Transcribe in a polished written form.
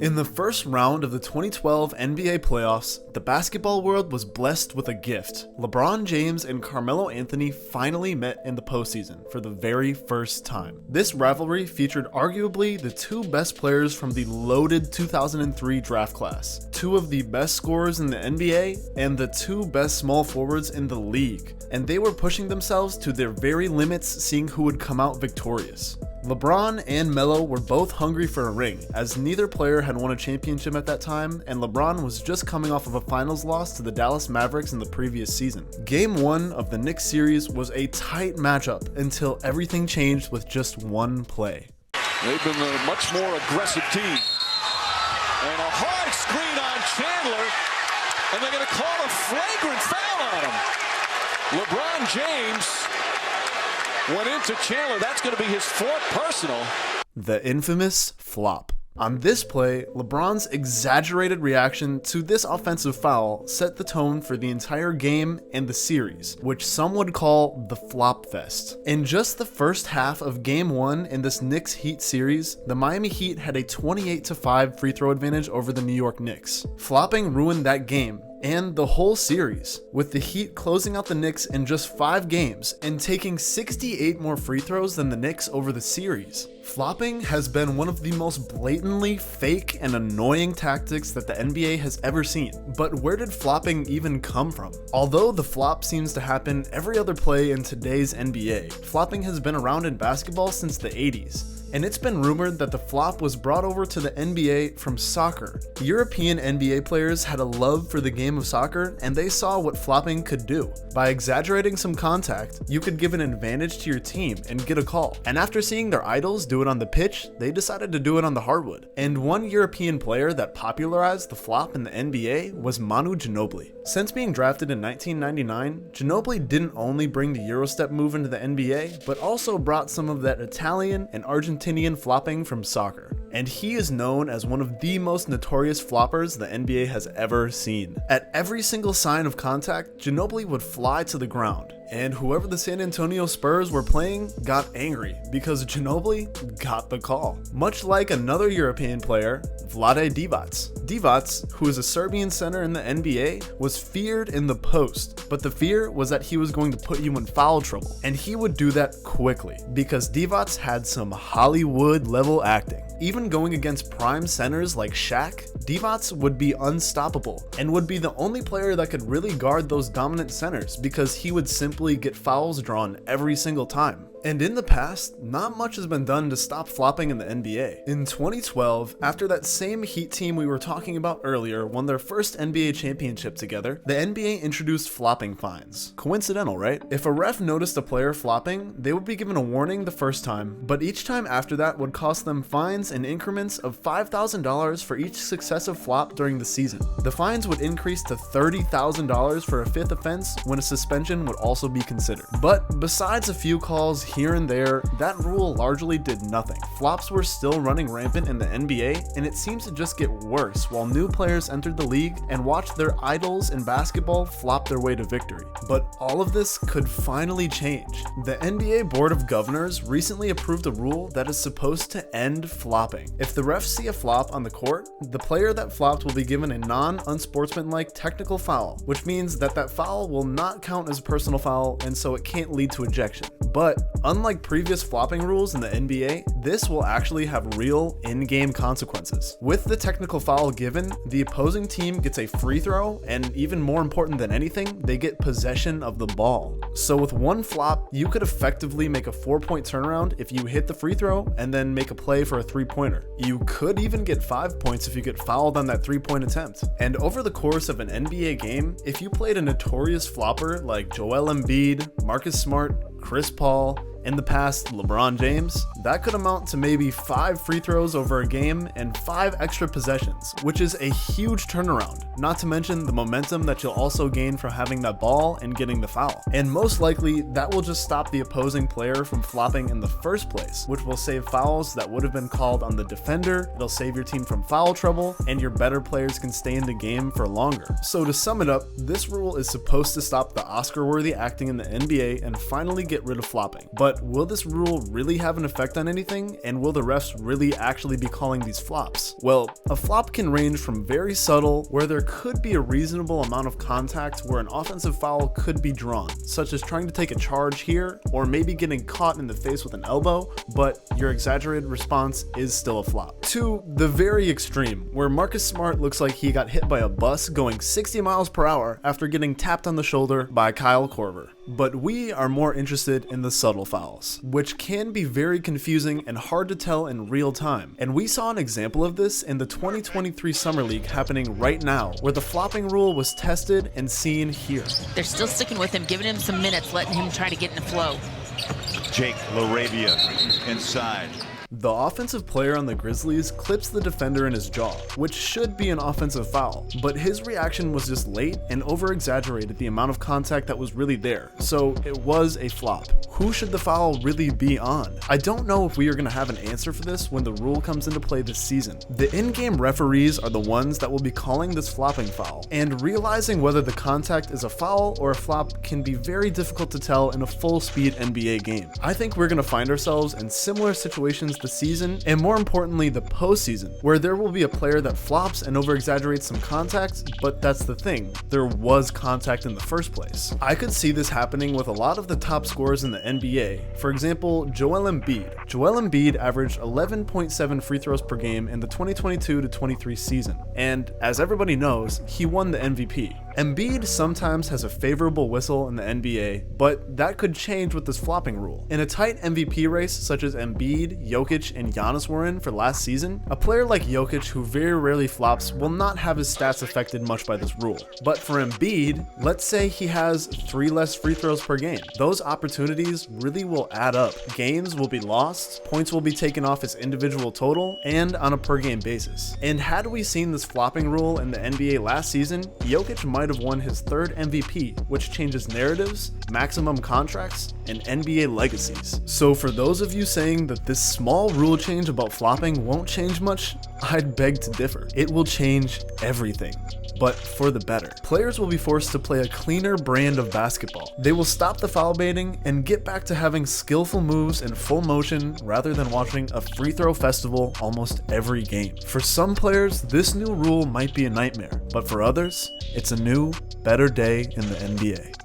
In the first round of the 2012 NBA playoffs, the basketball world was blessed with a gift. LeBron James and Carmelo Anthony finally met in the postseason for the very first time. This rivalry featured arguably the two best players from the loaded 2003 draft class, two of the best scorers in the NBA, and the two best small forwards in the league, and they were pushing themselves to their very limits, seeing who would come out victorious. LeBron and Melo were both hungry for a ring, as neither player had won a championship at that time, and LeBron was just coming off of a finals loss to the Dallas Mavericks in the previous season. Game 1 of the Knicks series was a tight matchup until everything changed with just one play. They've been a much more aggressive team. And a hard screen on Chandler, and they're going to call a flagrant foul on him. LeBron James went into Chandler. That's going to be his fourth personal. The infamous flop. On this play, LeBron's exaggerated reaction to this offensive foul set the tone for the entire game and the series, which some would call the flop fest. In just the first half of Game 1 in this Knicks Heat series, the Miami Heat had a 28-5 free throw advantage over the New York Knicks. Flopping ruined that game and the whole series, with the Heat closing out the Knicks in just 5 games and taking 68 more free throws than the Knicks over the series. Flopping has been one of the most blatantly fake and annoying tactics that the NBA has ever seen. But where did flopping even come from? Although the flop seems to happen every other play in today's NBA, flopping has been around in basketball since the 80s. And it's been rumored that the flop was brought over to the NBA from soccer. European NBA players had a love for the game of soccer, and they saw what flopping could do. By exaggerating some contact, you could give an advantage to your team and get a call. And after seeing their idols do it on the pitch, they decided to do it on the hardwood. And one European player that popularized the flop in the NBA was Manu Ginobili. Since being drafted in 1999, Ginobili didn't only bring the Eurostep move into the NBA, but also brought some of that Italian and Argentinian flopping from soccer. And he is known as one of the most notorious floppers the NBA has ever seen. At every single sign of contact, Ginobili would fly to the ground, and whoever the San Antonio Spurs were playing got angry because Ginobili got the call. Much like another European player, Vlade Divac. Divac, who is a Serbian center in the NBA, was feared in the post, but the fear was that he was going to put you in foul trouble, and he would do that quickly because Divac had some Hollywood level acting. Even going against prime centers like Shaq, Divac would be unstoppable and would be the only player that could really guard those dominant centers because he would simply get fouls drawn every single time. And in the past, not much has been done to stop flopping in the NBA. In 2012, after that same Heat team we were talking about earlier won their first NBA championship together, the NBA introduced flopping fines. Coincidental, right? If a ref noticed a player flopping, they would be given a warning the first time, but each time after that would cost them fines in increments of $5,000 for each successive flop during the season. The fines would increase to $30,000 for a fifth offense, when a suspension would also be considered. But besides a few calls here and there, that rule largely did nothing. Flops were still running rampant in the NBA, and it seems to just get worse while new players entered the league and watched their idols in basketball flop their way to victory. But all of this could finally change. The NBA Board of Governors recently approved a rule that is supposed to end flopping. If the refs see a flop on the court, the player that flopped will be given a non-unsportsmanlike technical foul, which means that that foul will not count as a personal foul, and so it can't lead to ejection. But unlike previous flopping rules in the NBA, this will actually have real in-game consequences. With the technical foul given, the opposing team gets a free throw, and even more important than anything, they get possession of the ball. So with one flop, you could effectively make a 4-point turnaround if you hit the free throw and then make a play for a 3-pointer. You could even get 5 points if you get fouled on that 3-point attempt. And over the course of an NBA game, if you played a notorious flopper like Joel Embiid, Marcus Smart, Chris Paul, in the past, LeBron James, that could amount to maybe 5 free throws over a game and 5 extra possessions, which is a huge turnaround, not to mention the momentum that you'll also gain from having that ball and getting the foul. And most likely, that will just stop the opposing player from flopping in the first place, which will save fouls that would have been called on the defender, it'll save your team from foul trouble, and your better players can stay in the game for longer. So to sum it up, this rule is supposed to stop the Oscar-worthy acting in the NBA and finally get rid of flopping. But But will this rule really have an effect on anything, and will the refs really actually be calling these flops? Well, a flop can range from very subtle, where there could be a reasonable amount of contact where an offensive foul could be drawn, such as trying to take a charge here, or maybe getting caught in the face with an elbow, but your exaggerated response is still a flop. To the very extreme, where Marcus Smart looks like he got hit by a bus going 60 miles per hour after getting tapped on the shoulder by Kyle Korver. But we are more interested in the subtle fouls, which can be very confusing and hard to tell in real time. And we saw an example of this in the 2023 Summer League happening right now, where the flopping rule was tested and seen here. They're still sticking with him, giving him some minutes, letting him try to get in the flow. Jake LaRavia inside. The offensive player on the Grizzlies clips the defender in his jaw, which should be an offensive foul, but his reaction was just late and over-exaggerated the amount of contact that was really there, so it was a flop. Who should the foul really be on? I don't know if we are going to have an answer for this when the rule comes into play this season. The in-game referees are the ones that will be calling this flopping foul, and realizing whether the contact is a foul or a flop can be very difficult to tell in a full-speed NBA game. I think we're going to find ourselves in similar situations this season, and more importantly the postseason, where there will be a player that flops and over-exaggerates some contact, but that's the thing, there was contact in the first place. I could see this happening with a lot of the top scorers in the NBA. For example, Joel Embiid. Joel Embiid averaged 11.7 free throws per game in the 2022-23 season, and as everybody knows, he won the MVP. Embiid sometimes has a favorable whistle in the NBA, but that could change with this flopping rule. In a tight MVP race such as Embiid, Jokic, and Giannis were in for last season, a player like Jokic who very rarely flops will not have his stats affected much by this rule. But for Embiid, let's say he has 3 less free throws per game. Those opportunities really will add up. Games will be lost, points will be taken off his individual total, and on a per game basis. And had we seen this flopping rule in the NBA last season, Jokic might have won his 3rd MVP, which changes narratives, maximum contracts, and NBA legacies. So for those of you saying that this small rule change about flopping won't change much, I'd beg to differ. It will change everything, but for the better. Players will be forced to play a cleaner brand of basketball. They will stop the foul baiting and get back to having skillful moves in full motion rather than watching a free throw festival almost every game. For some players, this new rule might be a nightmare, but for others, it's a new, better day in the NBA.